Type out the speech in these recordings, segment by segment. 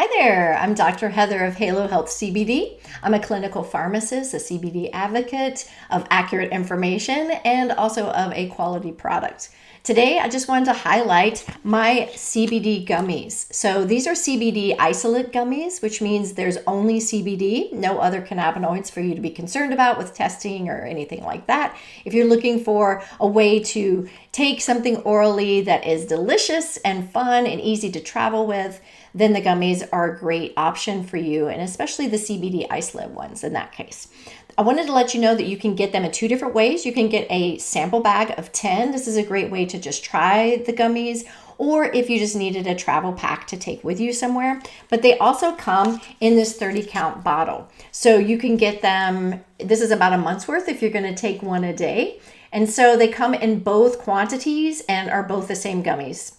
Hi there, I'm Dr. Heather of Halo Health CBD. I'm a clinical pharmacist, a CBD advocate of accurate information, and also of a quality product. Today, I just wanted to highlight my CBD gummies. So these are CBD Isolate gummies, which means there's only CBD, no other cannabinoids for you to be concerned about with testing or anything like that. If you're looking for a way to take something orally that is delicious and fun and easy to travel with, then the gummies are a great option for you, and especially the CBD isolate ones in that case. I wanted to let you know that you can get them in two different ways. You can get a sample bag of 10. This is a great way to just try the gummies, or if you just needed a travel pack to take with you somewhere. But they also come in this 30 count bottle. So you can get them, this is about a month's worth if you're gonna take one a day. And so they come in both quantities and are both the same gummies.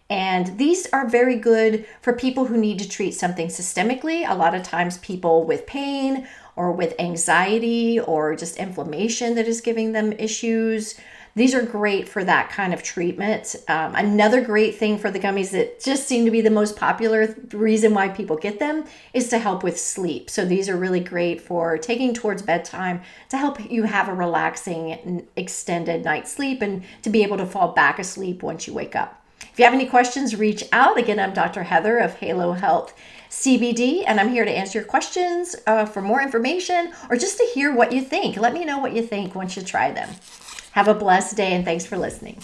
And these are very good for people who need to treat something systemically. A lot of times people with pain or with anxiety or just inflammation that is giving them issues. These are great for that kind of treatment. Another great thing for the gummies that just seem to be the most popular reason why people get them is to help with sleep. So these are really great for taking towards bedtime to help you have a relaxing, extended night's sleep and to be able to fall back asleep once you wake up. If you have any questions, reach out. Again, I'm Dr. Heather of Halo Health CBD, and I'm here to answer your questions for more information or just to hear what you think. Let me know what you think once you try them. Have a blessed day, and thanks for listening.